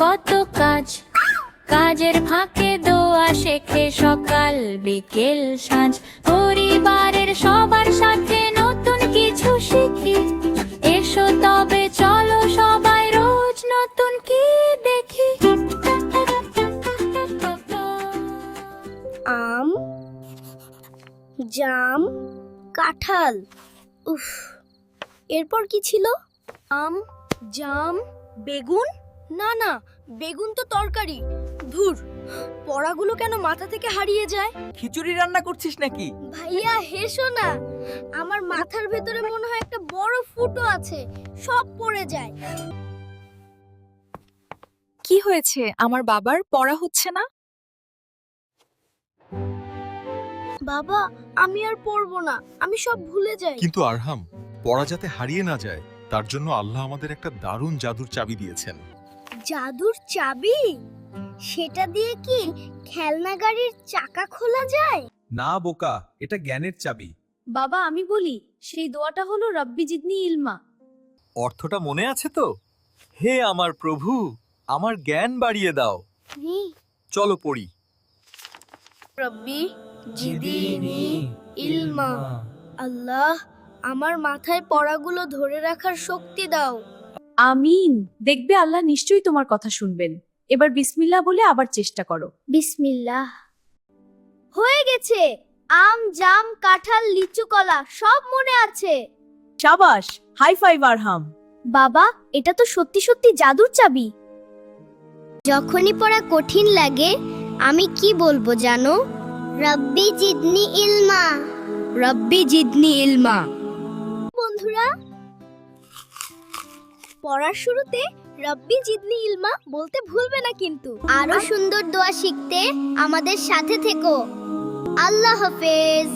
কত কাজ, কাজের ফাঁকে দোয়া শেখে সকাল বিকেল সাঁঝ। পরিবারের সবার সাথে নতুন কিছু শিখি, এসো তবে চলো সবাই রোজ নতুন কি দেখি। আম, জাম, কাঁঠাল। উফ, এরপর কি ছিল? আম, জাম, বেগুন। না না, বেগুন তো তরকারি। ধুর, পড়াগুলো কেন মাথা থেকে হারিয়ে যায়? খিচুড়ি রান্না করছিস নাকি? ভাইয়া হেসো না, আমার মাথার ভেতরে মনে হয় একটা বড় ফুটো আছে, সব পড়ে যায়। কি হয়েছে? আমার বাবার পড়া হচ্ছে না? বাবা, আমি আর পড়বো না, আমি সব ভুলে যাই। কিন্তু আরহাম, পড়া যাতে হারিয়ে না যায় তার জন্য আল্লাহ আমাদের একটা দারুণ জাদুর চাবি দিয়েছেন। জাদুর চাবি? সেটা দিয়ে কি খেলনা গাড়ির চাকা খোলা যায়? না বোকা, এটা জ্ঞানের চাবি। বাবা, আমি বলি, সেই দোয়াটা হলো রব্বি জিদনি ইলমা। অর্থটা মনে আছে তো? হে আমার প্রভু, আমার জ্ঞান বাড়িয়ে দাও। চলো পড়ি। রব্বি জিদিনি ইলমা। আল্লাহ, আমার মাথায় পড়াগুলো ধরে রাখার শক্তি দাও। আমিন। দেখবে আল্লাহ নিশ্চয়ই তোমার কথা শুনবেন। এবার বিসমিল্লাহ বলে আবার চেষ্টা করো। বিসমিল্লাহ। হয়ে গেছে। আম, জাম, কাঁঠাল, লিচু, কলা সব মনে আছে। শাবাশ, হাই ফাইভ আরহাম। বাবা, এটা তো সত্যি সত্যি জাদুর চাবি। যখনই পড়া কঠিন লাগে আমি কি বলবো জানো? রব্বি জিদনি ইলমা। রব্বি জিদনি ইলমা। বন্ধুরা, পড়ার শুরুতে রব্বি জিদনি ইলমা বলতে ভুলবে না কিন্তু। আরো সুন্দর দোয়া শিখতে আমাদের সাথে থেকো। আল্লাহ হাফেজ।